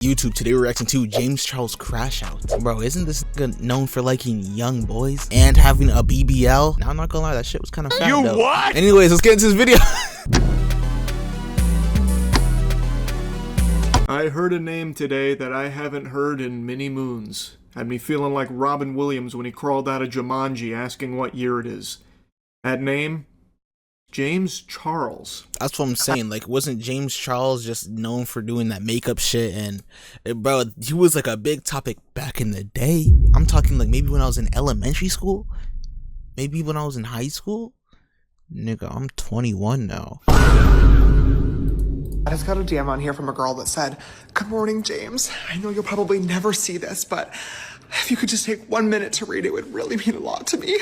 YouTube, today we're reacting to James Charles Crash Out. Bro, isn't this nigga known for liking young boys and having a BBL? Now I'm not gonna lie, that shit was kind of fat though. What? Anyways, let's get into this video. I heard a name today that I haven't heard in many moons. Had me feeling like Robin Williams when he crawled out of Jumanji asking what year it is. That name? James Charles. That's what I'm saying. Like, wasn't James Charles just known for doing that makeup shit? And bro, he was like a big topic back in the day. I'm talking like maybe when I was in elementary school, maybe when I was in high school. Nigga, I'm 21 now. I just got a DM on here from a girl that said, "Good morning, James. I know you'll probably never see this, but if you could just take 1 minute to read it, would really mean a lot to me.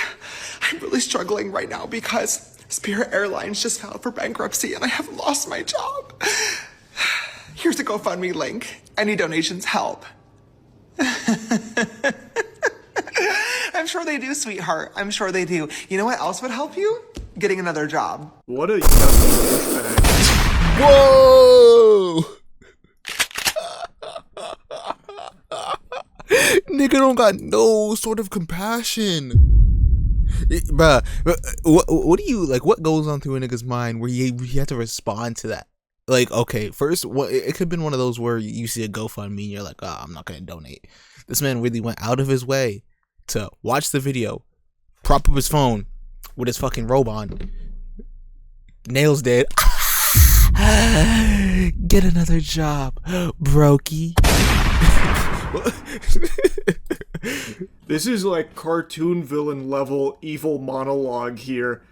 I'm really struggling right now because Spirit Airlines just filed for bankruptcy and I have lost my job. Here's a GoFundMe link. Any donations help." I'm sure they do, sweetheart. I'm sure they do. You know what else would help you? Getting another job. What a douchebag. Whoa! Nigga don't got no sort of compassion. Bruh, what do you like? What goes on through a nigga's mind where you have to respond to that? Like, okay, first, it could have been one of those where you see a GoFundMe and you're like, oh, I'm not gonna donate. This man really went out of his way to watch the video, prop up his phone with his fucking robe on, nails dead. Get another job, brokey. This is like cartoon villain level evil monologue here.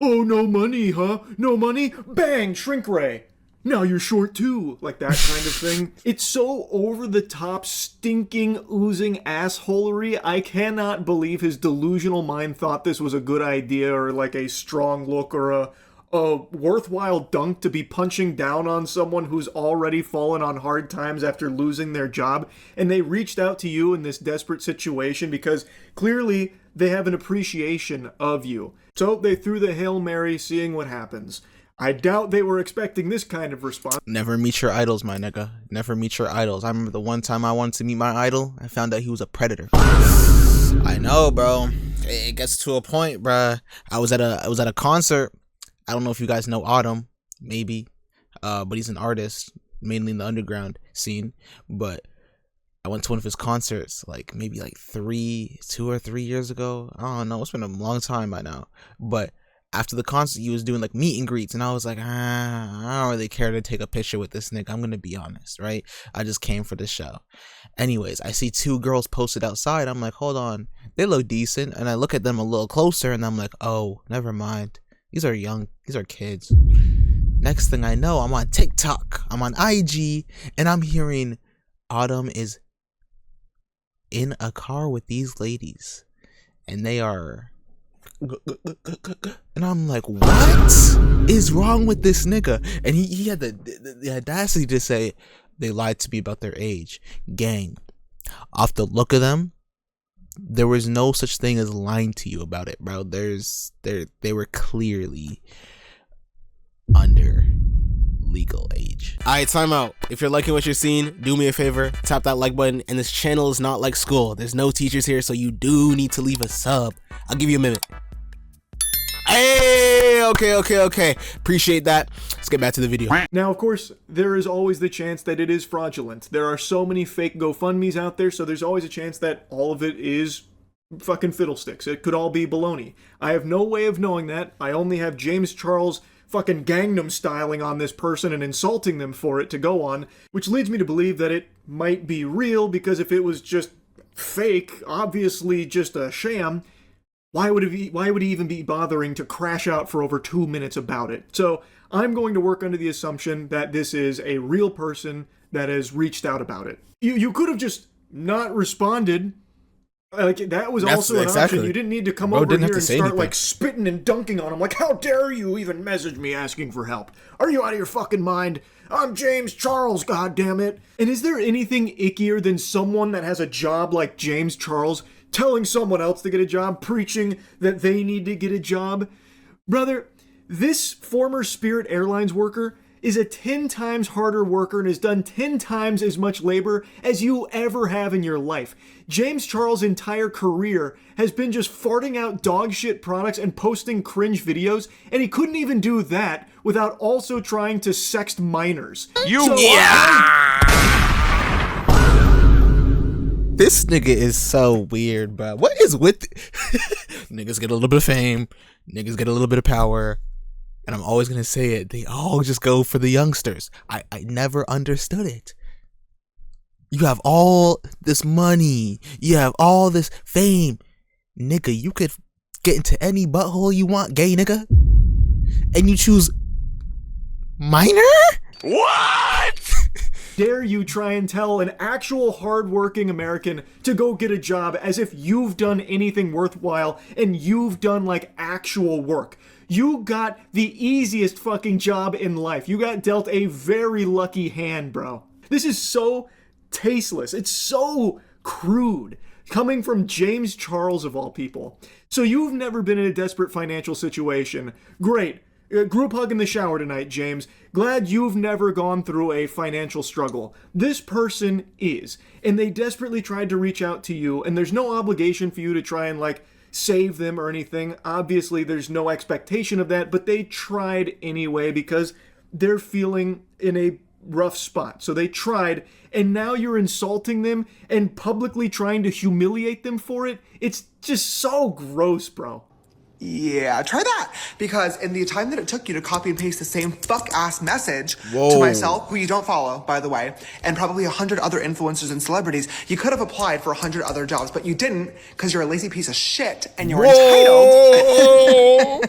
Oh, no money, huh? No money? Bang! Shrink ray. Now you're short too. Like that kind of thing. It's so over the top, stinking, oozing assholery. I cannot believe his delusional mind thought this was a good idea or like a strong look or a worthwhile dunk to be punching down on someone who's already fallen on hard times after losing their job, and they reached out to you in this desperate situation because clearly they have an appreciation of you. So they threw the Hail Mary, seeing what happens. I doubt they were expecting this kind of response. Never meet your idols, my nigga. Never meet your idols. I remember the one time I wanted to meet my idol, I found out he was a predator. I know, bro. It gets to a point, bruh. I was at a concert. I don't know if you guys know Autumn, maybe, but he's an artist, mainly in the underground scene. But I went to one of his concerts, like maybe like 2 or 3 years ago. I don't know, it's been a long time by now. But after the concert, he was doing like meet and greets, and I was like, I don't really care to take a picture with this nigga. I'm gonna be honest, right? I just came for the show. Anyways, I see 2 girls posted outside. I'm like, hold on, they look decent, and I look at them a little closer, and I'm like, oh, never mind. These are young. These are kids. Next thing I know, I'm on TikTok. I'm on IG. And I'm hearing Autumn is in a car with these ladies. And they are... And I'm like, what is wrong with this nigga? And he had the audacity to say, they lied to me about their age. Gang. Off the look of them, there was no such thing as lying to you about it, bro. They were clearly under legal age. Alright, time out. If you're liking what you're seeing, do me a favor, tap that like button. And this channel is not like school. There's no teachers here, so you do need to leave a sub. I'll give you a minute. Hey, okay. Appreciate that. Let's get back to the video. Now, of course, there is always the chance that it is fraudulent. There are so many fake GoFundMes out there, so there's always a chance that all of it is fucking fiddlesticks. It could all be baloney. I have no way of knowing that. I only have James Charles fucking Gangnam styling on this person and insulting them for it to go on, which leads me to believe that it might be real, because if it was just fake, obviously just a sham, why would he even be bothering to crash out for over 2 minutes about it? So I'm going to work under the assumption that this is a real person that has reached out about it. You could have just not responded. Like, that was also an option. You didn't need to come over here and start like spitting and dunking on him. Like, how dare you even message me asking for help? Are you out of your fucking mind? I'm James Charles, goddammit. And is there anything ickier than someone that has a job like James Charles telling someone else to get a job, preaching that they need to get a job? Brother, this former Spirit Airlines worker is a 10 times harder worker and has done 10 times as much labor as you ever have in your life. James Charles' entire career has been just farting out dog shit products and posting cringe videos, and he couldn't even do that without also trying to sext minors. This nigga is so weird, bro. What is with niggas get a little bit of fame, niggas get a little bit of power, and I'm always gonna say it. They all just go for the youngsters. I never understood it. You have all this money, you have all this fame, nigga. You could get into any butthole you want, gay nigga, and you choose minor? What? Dare you try and tell an actual hardworking American to go get a job as if you've done anything worthwhile and you've done like actual work. You got the easiest fucking job in life. You got dealt a very lucky hand, bro. This is so tasteless. It's so crude. Coming from James Charles of all people. So you've never been in a desperate financial situation. Great. Group hug in the shower tonight, James. Glad you've never gone through a financial struggle. This person is. And they desperately tried to reach out to you, and there's no obligation for you to try and, like, save them or anything. Obviously, there's no expectation of that, but they tried anyway because they're feeling in a rough spot. So they tried, and now you're insulting them and publicly trying to humiliate them for it. It's just so gross, bro. Yeah, try that. Because in the time that it took you to copy and paste the same fuck-ass message to myself, who you don't follow, by the way, and probably 100 other influencers and celebrities, you could have applied for 100 other jobs, but you didn't because you're a lazy piece of shit and you're entitled.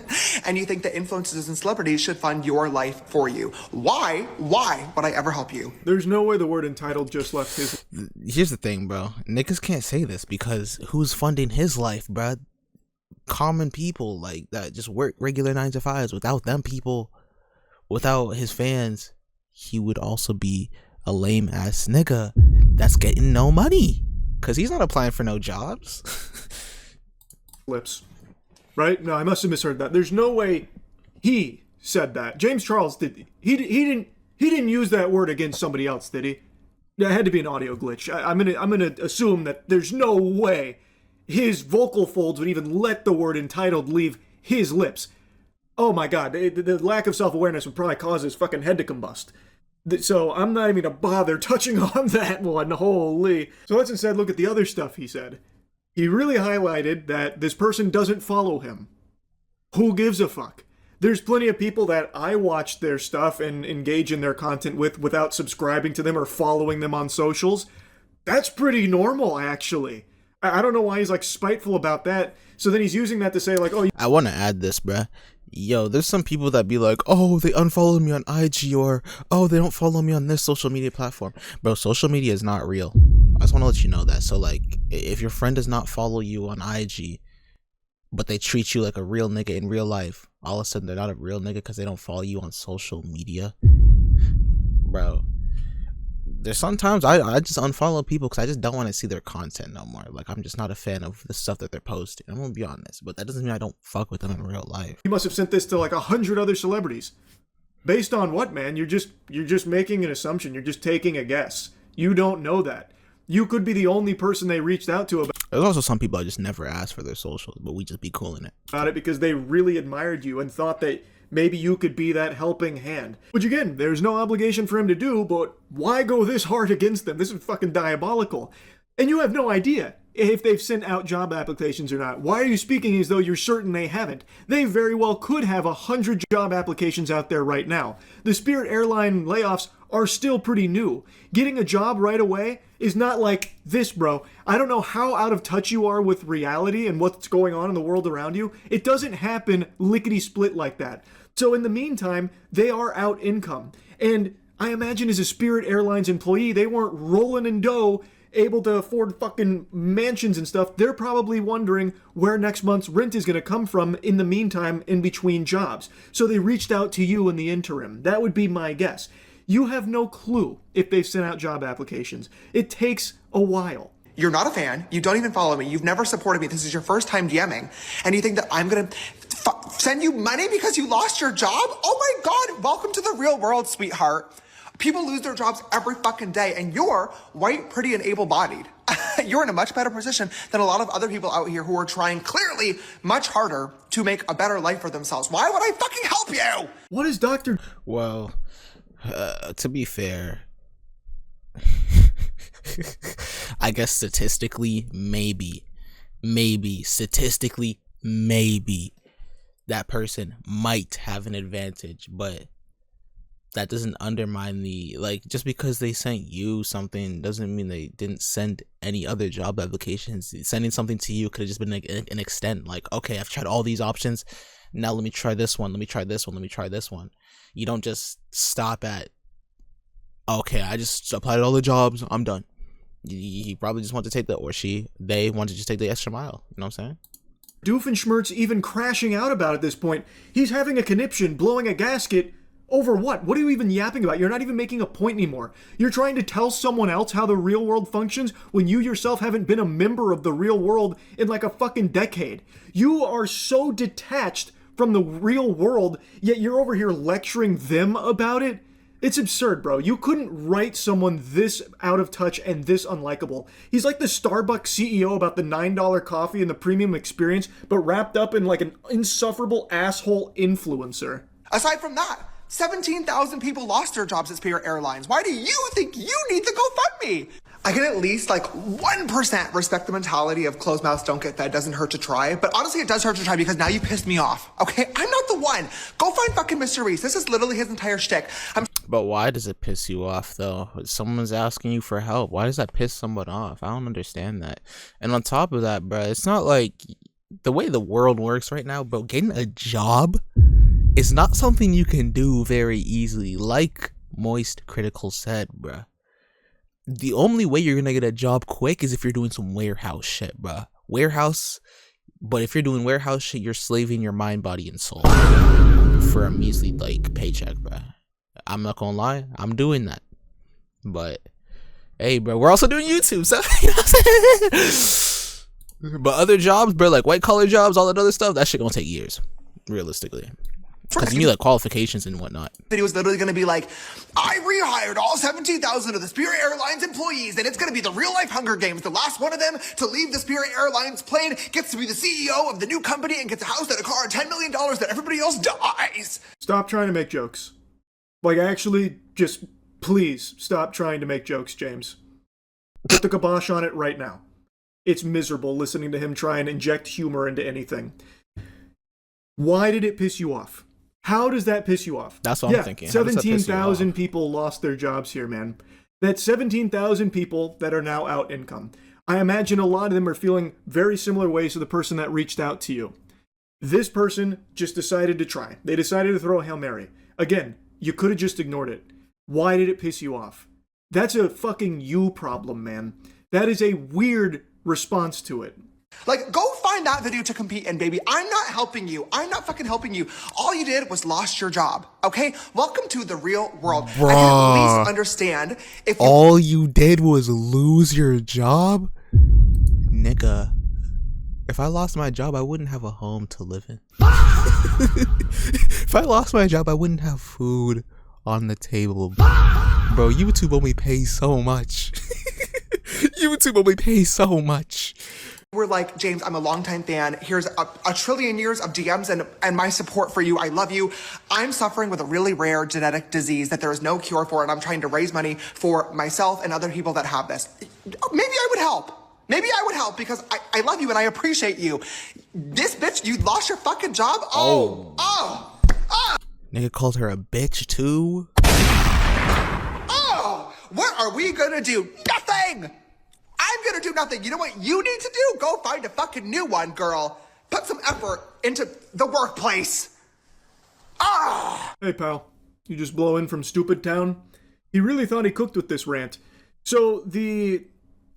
And you think that influencers and celebrities should fund your life for you. Why would I ever help you? There's no way the word entitled just left his... Here's the thing, bro. Niggas can't say this because who's funding his life, bro? Common people like that just work regular 9 to 5s. Without them people, without his fans, he would also be a lame ass nigga that's getting no money because he's not applying for no jobs. Lips, right? No, I must have misheard that. There's no way he said that. James Charles did. He didn't use that word against somebody else, did he? That had to be an audio glitch. I'm gonna assume that there's no way his vocal folds would even let the word entitled leave his lips. Oh my god, the lack of self-awareness would probably cause his fucking head to combust. So I'm not even gonna bother touching on that one, holy. So let's instead look at the other stuff he said. He really highlighted that this person doesn't follow him. Who gives a fuck? There's plenty of people that I watch their stuff and engage in their content with without subscribing to them or following them on socials. That's pretty normal, actually. I don't know why he's like spiteful about that. So then he's using that to say like, oh, I want to add this, bruh. Yo, there's some people that be like, oh, they unfollowed me on IG, or oh, they don't follow me on this social media platform. Bro, social media is not real. I just want to let you know that. So like, if your friend does not follow you on IG, but they treat you like a real nigga in real life, all of a sudden they're not a real nigga because they don't follow you on social media. Bro, there's sometimes I just unfollow people because I just don't want to see their content no more. Like, I'm just not a fan of the stuff that they're posting. I'm gonna be honest, but that doesn't mean I don't fuck with them in real life. He must have sent this to like 100 other celebrities. Based on what, man? You're just making an assumption. You're just taking a guess. You don't know that. You could be the only person they reached out to about There's also some people I just never ask for their socials, but we just be cool in it. it because they really admired you and thought that maybe you could be that helping hand. Which again, there's no obligation for him to do, but why go this hard against them? This is fucking diabolical. And you have no idea if they've sent out job applications or not. Why are you speaking as though you're certain they haven't? They very well could have 100 job applications out there right now. The Spirit airline layoffs are still pretty new. Getting a job right away is not like this, bro. I don't know how out of touch you are with reality and what's going on in the world around you. It doesn't happen lickety-split like that. So in the meantime, they are out income. And I imagine as a Spirit Airlines employee, they weren't rolling in dough, able to afford fucking mansions and stuff. They're probably wondering where next month's rent is going to come from in the meantime in between jobs. So they reached out to you in the interim. That would be my guess. You have no clue if they've sent out job applications. It takes a while. You're not a fan. You don't even follow me. You've never supported me. This is your first time DMing. And you think that I'm going to send you money because you lost your job? Oh my God, welcome to the real world, sweetheart. People lose their jobs every fucking day, and you're white, pretty, and able-bodied. You're in a much better position than a lot of other people out here who are trying clearly much harder to make a better life for themselves. Why would I fucking help you? What is Dr. Well, to be fair, I guess statistically, maybe that person might have an advantage, but that doesn't undermine the, like, just because they sent you something doesn't mean they didn't send any other job applications. Sending something to you could have just been like an extent, like, okay, I've tried all these options, now let me try this one, let me try this one, let me try this one. You don't just stop at, okay, I just applied to all the jobs, I'm done. He probably just wanted to take they wanted to just take the extra mile, you know what I'm saying? Doofenshmirtz even crashing out about at this point. He's having a conniption, blowing a gasket. Over what? What are you even yapping about? You're not even making a point anymore. You're trying to tell someone else how the real world functions when you yourself haven't been a member of the real world in like a fucking decade. You are so detached from the real world, yet you're over here lecturing them about it. It's absurd, bro. You couldn't write someone this out of touch and this unlikable. He's like the Starbucks CEO about the $9 coffee and the premium experience, but wrapped up in like an insufferable asshole influencer. Aside from that, 17,000 people lost their jobs at Spirit Airlines. Why do you think you need the GoFundMe? I can at least like 1% respect the mentality of closed mouths don't get fed, doesn't hurt to try. But honestly, it does hurt to try because now you pissed me off. Okay, I'm not the one. Go find fucking Mr. Reese. This is literally his entire shtick. But why does it piss you off though? Someone's asking you for help. Why does that piss someone off? I don't understand that. And on top of that, bro, it's not like the way the world works right now, bro. Getting a job is not something you can do very easily. Like Moist Critical said, bruh. The only way you're gonna get a job quick is if you're doing some warehouse shit, bruh. But if you're doing warehouse shit, you're slaving your mind, body, and soul for a measly, like, paycheck, bruh. I'm not gonna lie, I'm doing that. But, hey, bro, we're also doing YouTube, so, you know what I'm saying? But other jobs, bro, like white-collar jobs, all that other stuff, that shit gonna take years, realistically. Because you need like qualifications and whatnot. Video is literally going to be like, I rehired all 17,000 of the Spirit Airlines employees, and it's going to be the real life Hunger Games. The last one of them to leave the Spirit Airlines plane gets to be the CEO of the new company and gets a house and a car and $10 million that everybody else dies. Stop trying to make jokes. Like, actually, just please stop trying to make jokes, James. Put the kibosh on it right now. It's miserable listening to him try and inject humor into anything. Why did it piss you off? How does that piss you off? That's what I'm thinking. 17,000 people lost their jobs here, man. That's 17,000 people that are now out income. I imagine a lot of them are feeling very similar ways to the person that reached out to you. This person just decided to try. They decided to throw a Hail Mary. Again, you could have just ignored it. Why did it piss you off? That's a fucking you problem, man. That is a weird response to it. Like, go find that video to compete in, baby. I'm not helping you. I'm not fucking helping you. All you did was lost your job, okay? Welcome to the real world. Bruh. I can at least understand if all you did was lose your job? Nigga, if I lost my job, I wouldn't have a home to live in. If I lost my job, I wouldn't have food on the table. Bro, YouTube only pays so much. YouTube only pays so much. We're like, James, I'm a longtime fan. Here's a trillion years of DMs and my support for you. I love you. I'm suffering with a really rare genetic disease that there is no cure for, and I'm trying to raise money for myself and other people that have this. Maybe I would help. Maybe I would help because I love you and I appreciate you. This bitch, you lost your fucking job? Oh. Nigga called her a bitch too? Oh, what are we gonna do? Nothing! I'm gonna do nothing. You know what you need to do? Go find a fucking new one, girl. Put some effort into the workplace. Hey, pal. You just blow in from Stupid Town? He really thought he cooked with this rant. So, the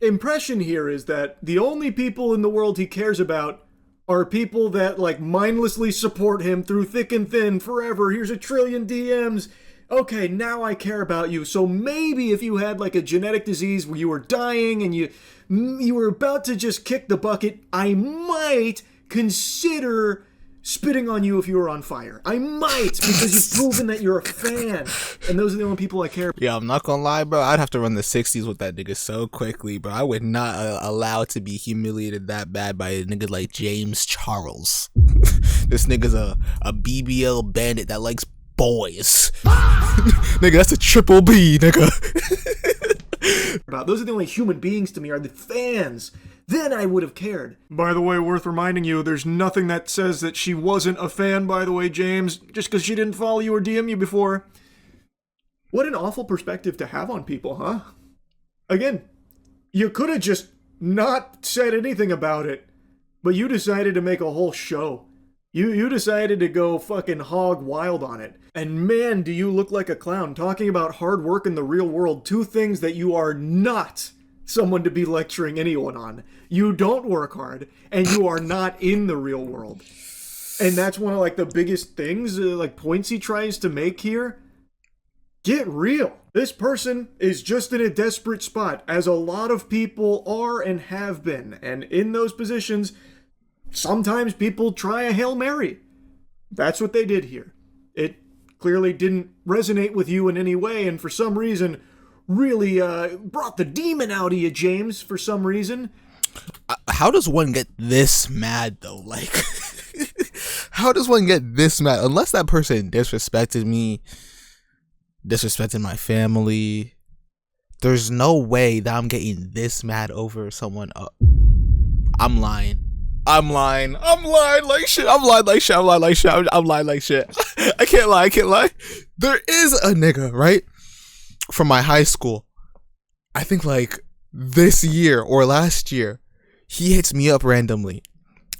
impression here is that the only people in the world he cares about are people that, like, mindlessly support him through thick and thin forever. Here's a trillion DMs. Okay, now I care about you. So maybe if you had like a genetic disease where you were dying and you were about to just kick the bucket, I might consider spitting on you if you were on fire. I might, because you've proven that you're a fan. And those are the only people I care about. Yeah, I'm not gonna lie, bro. I'd have to run the 60s with that nigga so quickly, bro. I would not allow to be humiliated that bad by a nigga like James Charles. This nigga's a BBL bandit that likes boys. Nigga, that's a triple B, nigga. Those are the only human beings to me, are the fans. Then I would have cared. By the way, worth reminding you, there's nothing that says that she wasn't a fan, by the way, James, just because she didn't follow you or DM you before. What an awful perspective to have on people, huh? Again, you could have just not said anything about it, but you decided to make a whole show. You decided to go fucking hog wild on it. And man, do you look like a clown talking about hard work in the real world, two things that you are not someone to be lecturing anyone on. You don't work hard, and you are not in the real world. And that's one of like the biggest things, like points he tries to make here. Get real. This person is just in a desperate spot, as a lot of people are and have been. And in those positions, sometimes people try a Hail Mary. That's what they did here. It clearly didn't resonate with you in any way, and for some reason really brought the demon out of you, James, for some reason. How does one get this mad, though? Like, how does one get this mad? Unless that person disrespected me, disrespected my family, there's no way that I'm getting this mad over someone. I'm lying like shit. I can't lie. There is a nigga, right, from my high school. I think like this year or last year, he hits me up randomly.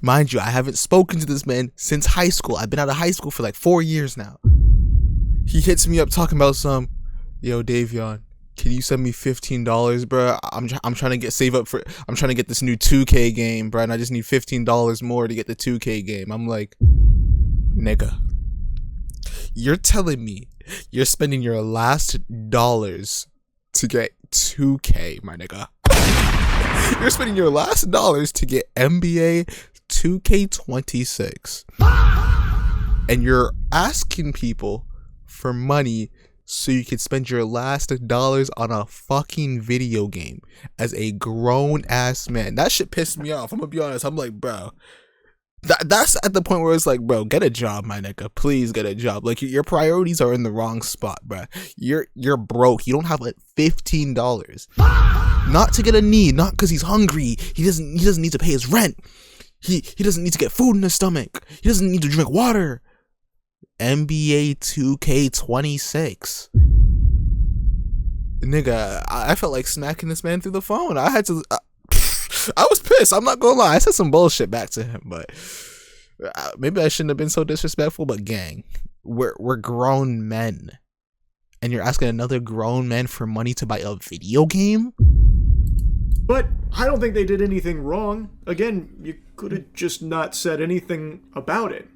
Mind you, I haven't spoken to this man since high school. I've been out of high school for like 4 years now. He hits me up talking about yo, Davion, can you send me $15, bro? I'm trying to I'm trying to get this new 2K game, bro, and I just need $15 more to get the 2K game. I'm like, nigga, you're telling me you're spending your last dollars to get 2K, my nigga. You're spending your last dollars to get NBA 2K26. And you're asking people for money so you can spend your last dollars on a fucking video game as a grown ass man. That shit pissed me off. I'm gonna be honest. I'm like, bro, that's at the point where it's like, bro, get a job, my nigga. Please get a job. Like, your priorities are in the wrong spot, bro. You're broke. You don't have like $15. Not to get a need, not because he's hungry. He doesn't need to pay his rent. He doesn't need to get food in his stomach. He doesn't need to drink water. NBA 2K26. Nigga, I felt like smacking this man through the phone. I had to. I was pissed. I'm not gonna lie. I said some bullshit back to him, but maybe I shouldn't have been so disrespectful. But gang, we're grown men, and you're asking another grown man for money to buy a video game. But I don't think they did anything wrong. Again, you could have just not said anything about it.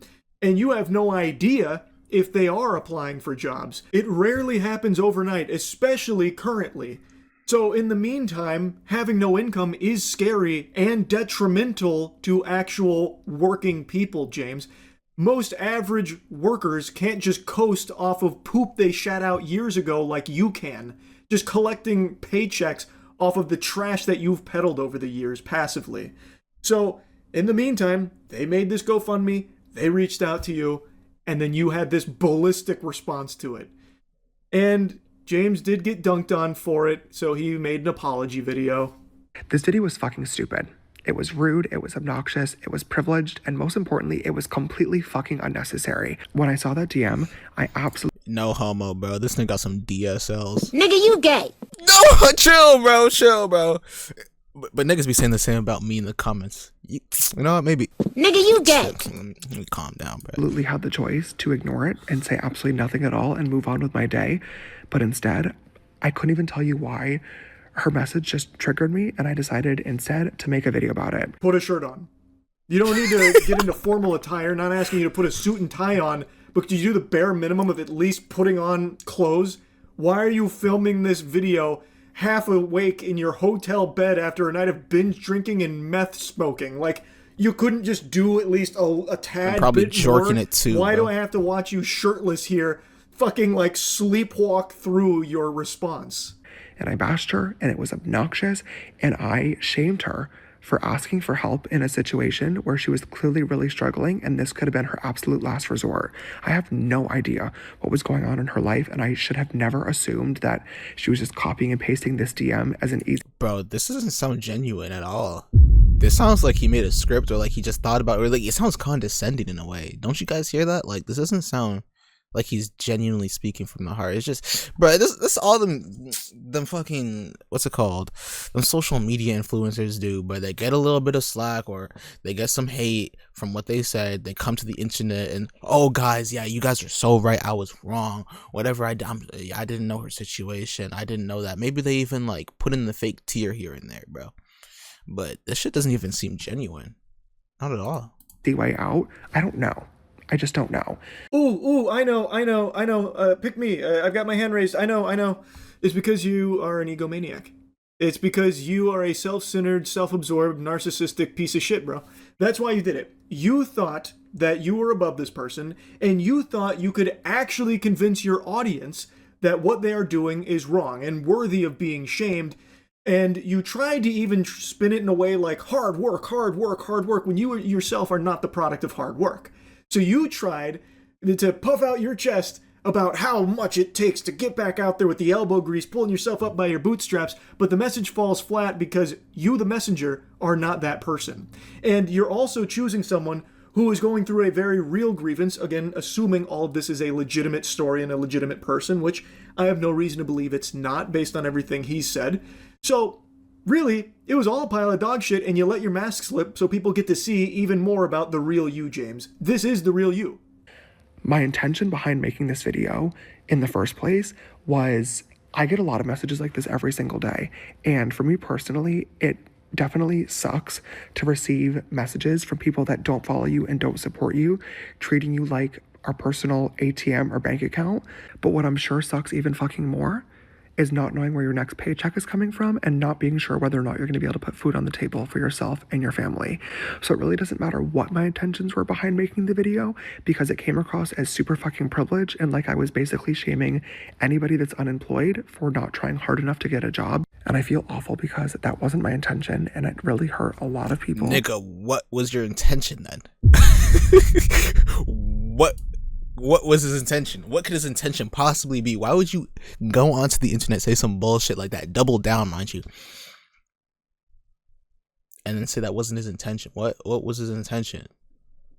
And you have no idea if they are applying for jobs. It rarely happens overnight, especially currently. So in the meantime, having no income is scary and detrimental to actual working people, James. Most average workers can't just coast off of poop they shat out years ago like you can, just collecting paychecks off of the trash that you've peddled over the years passively. So in the meantime, they made this GoFundMe, they reached out to you, and then you had this ballistic response to it. And James did get dunked on for it, so he made an apology video. This video was fucking stupid. It was rude, it was obnoxious, it was privileged, and most importantly, it was completely fucking unnecessary. When I saw that DM, I absolutely... No homo, bro. This nigga got some DSLs. Nigga, you gay. No, chill, bro. But niggas be saying the same about me in the comments. You know what? Maybe. Nigga, you gay. Let me calm down, bro. Absolutely had the choice to ignore it and say absolutely nothing at all and move on with my day. But instead, I couldn't even tell you why. Her message just triggered me, and I decided instead to make a video about it. Put a shirt on. You don't need to get into formal attire, not asking you to put a suit and tie on, but could you do the bare minimum of at least putting on clothes? Why are you filming this video half awake in your hotel bed after a night of binge drinking and meth smoking? Like, You couldn't just do at least a tad probably bit jorking more? it too, Why bro. do I have to watch you shirtless here fucking like sleepwalk through your response? And I bashed her, and it was obnoxious, and I shamed her for asking for help in a situation where she was clearly really struggling, and this could have been her absolute last resort. I have no idea what was going on in her life, and I should have never assumed that she was just copying and pasting this DM as an easy... Bro, this doesn't sound genuine at all. This sounds like he made a script, or like he just thought about it, or like it sounds condescending in a way. Don't you guys hear that? Like, this doesn't sound like he's genuinely speaking from the heart. It's just, bro, this all them fucking, what's it called? Them social media influencers do, but they get a little bit of slack or they get some hate from what they said. They come to the internet and, oh guys, yeah, you guys are so right. I was wrong. Whatever I didn't know her situation. I didn't know that. Maybe they even like put in the fake tear here and there, bro. But this shit doesn't even seem genuine. Not at all. The way out? I don't know. I just don't know. Ooh, I know. Pick me. I've got my hand raised. I know. It's because you are an egomaniac. It's because you are a self-centered, self-absorbed, narcissistic piece of shit, bro. That's why you did it. You thought that you were above this person, and you thought you could actually convince your audience that what they are doing is wrong and worthy of being shamed. And you tried to even spin it in a way like hard work, when you yourself are not the product of hard work. So you tried to puff out your chest about how much it takes to get back out there with the elbow grease, pulling yourself up by your bootstraps, but the message falls flat because you, the messenger, are not that person. And you're also choosing someone who is going through a very real grievance, again, assuming all of this is a legitimate story and a legitimate person, which I have no reason to believe it's not based on everything he's said. So, really, it was all a pile of dog shit, and you let your mask slip so people get to see even more about the real you, James. This is the real you. My intention behind making this video in the first place was I get a lot of messages like this every single day. And for me personally, it definitely sucks to receive messages from people that don't follow you and don't support you, treating you like our personal ATM or bank account. But what I'm sure sucks even fucking more is not knowing where your next paycheck is coming from and not being sure whether or not you're going to be able to put food on the table for yourself and your family. So it really doesn't matter what my intentions were behind making the video, because it came across as super fucking privileged and like I was basically shaming anybody that's unemployed for not trying hard enough to get a job. And I feel awful because that wasn't my intention, and it really hurt a lot of people. Nigga, what was your intention then? What was his intention? What could his intention possibly be? Why would you go onto the internet, say some bullshit like that, double down, mind you, and then say that wasn't his intention? What was his intention?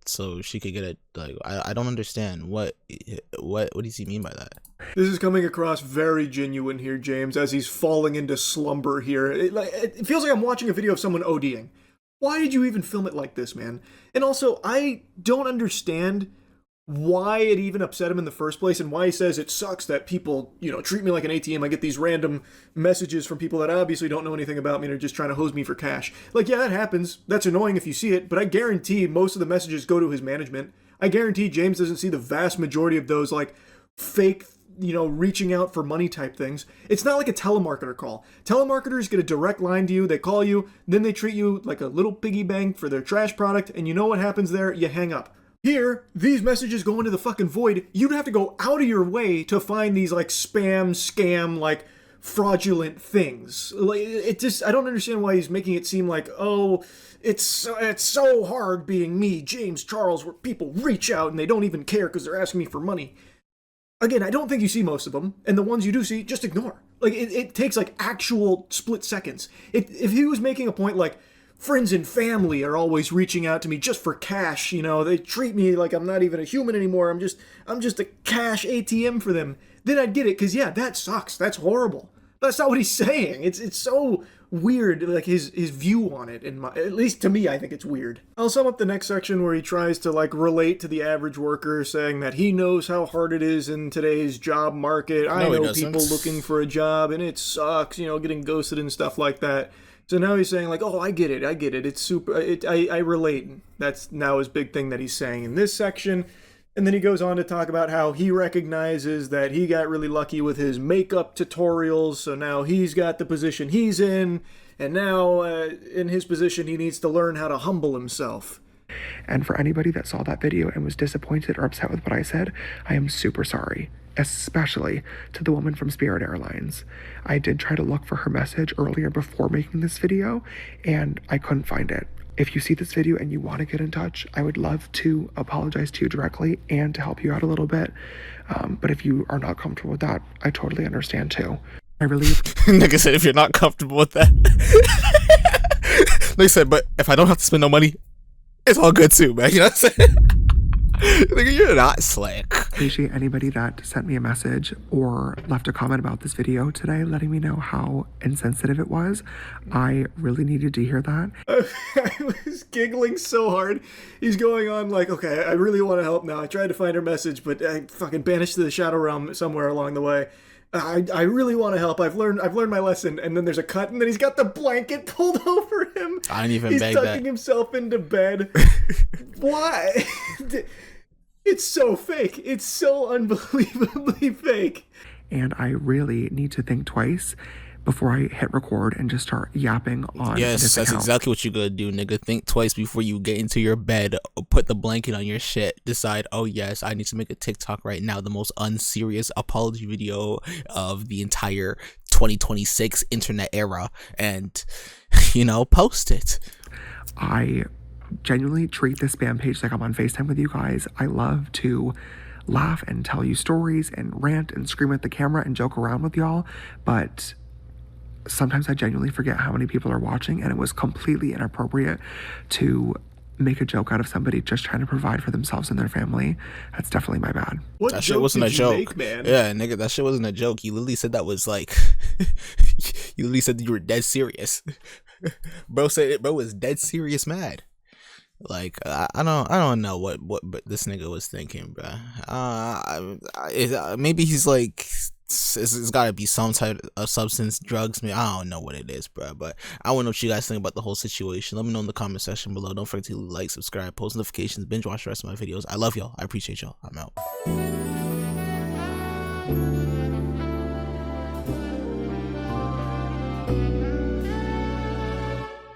So she could get it? Like, I don't understand. What does he mean by that? This is coming across very genuine here, James, as he's falling into slumber here. It feels like I'm watching a video of someone ODing. Why did you even film it like this, man? And also, I don't understand why it even upset him in the first place, and why he says it sucks that people, treat me like an ATM. I get these random messages from people that obviously don't know anything about me and are just trying to hose me for cash. Like, yeah, that happens. That's annoying if you see it, but I guarantee most of the messages go to his management. I guarantee James doesn't see the vast majority of those, like, fake, reaching out for money type things. It's not like a telemarketer call. Telemarketers get a direct line to you, they call you, then they treat you like a little piggy bank for their trash product, and you know what happens there? You hang up. Here, these messages go into the fucking void. You'd have to go out of your way to find these, like, spam, scam, like, fraudulent things. Like, I don't understand why he's making it seem like, oh, it's so hard being me, James Charles, where people reach out and they don't even care because they're asking me for money. Again, I don't think you see most of them, and the ones you do see, just ignore. Like, it takes, like, actual split seconds. If he was making a point like, friends and family are always reaching out to me just for cash. They treat me like I'm not even a human anymore. I'm just a cash ATM for them. Then I'd get it, because yeah, that sucks. That's horrible. That's not what he's saying. It's so weird, like his view on it. At least to me, I think it's weird. I'll sum up the next section where he tries to like relate to the average worker, saying that he knows how hard it is in today's job market. I know people looking for a job, and it sucks. Getting ghosted and stuff like that. So now he's saying like, oh, I get it. It's super, I relate. That's now his big thing that he's saying in this section. And then he goes on to talk about how he recognizes that he got really lucky with his makeup tutorials. So now he's got the position he's in. and now, in his position, he needs to learn how to humble himself. And for anybody that saw that video and was disappointed or upset with what I said, I am super sorry. Especially to the woman from Spirit Airlines. I did try to look for her message earlier before making this video, and I couldn't find it. If you see this video and you want to get in touch, I would love to apologize to you directly and to help you out a little bit. But if you are not comfortable with that, I totally understand too. I really... Nigga said, if you're not comfortable with that. They said, but if I don't have to spend no money, it's all good too, man. You know what I'm saying? Nigga, you're not slick. Appreciate anybody that sent me a message or left a comment about this video today, letting me know how insensitive it was. I really needed to hear that. I was giggling so hard. He's going on like, okay, I really want to help now. I tried to find her message, but I fucking banished to the Shadow Realm somewhere along the way. I really want to help. I've learned my lesson. And then there's a cut, and then he's got the blanket pulled over him. I didn't even he's beg tucking that. himself into bed. Why? It's so fake. It's so unbelievably fake. And I really need to think twice before I hit record and just start yapping on Yes, this that's account. exactly what you gotta do, nigga. Think twice before you get into your bed, put the blanket on your shit, decide, oh yes, I need to make a TikTok right now, the most unserious apology video of the entire 2026 internet era, and, you know, post it. I genuinely treat this spam page like I'm on FaceTime with you guys. I love to laugh and tell you stories and rant and scream at the camera and joke around with y'all, but sometimes I genuinely forget how many people are watching, and it was completely inappropriate to make a joke out of somebody just trying to provide for themselves and their family. That's definitely my bad. What That shit joke wasn't a did you joke, make, man? Yeah, nigga, that shit wasn't a joke. You literally said that was like, you literally said that you were dead serious. Bro said it. Bro was dead serious mad. Like, I don't know what this nigga was thinking, bro. Maybe he's like, it's gotta be some type of substance, drugs. I don't know what it is, bro. But I want to know what you guys think about the whole situation. Let me know in the comment section below. Don't forget to like, subscribe, post notifications, binge watch the rest of my videos. I love y'all. I appreciate y'all. I'm out.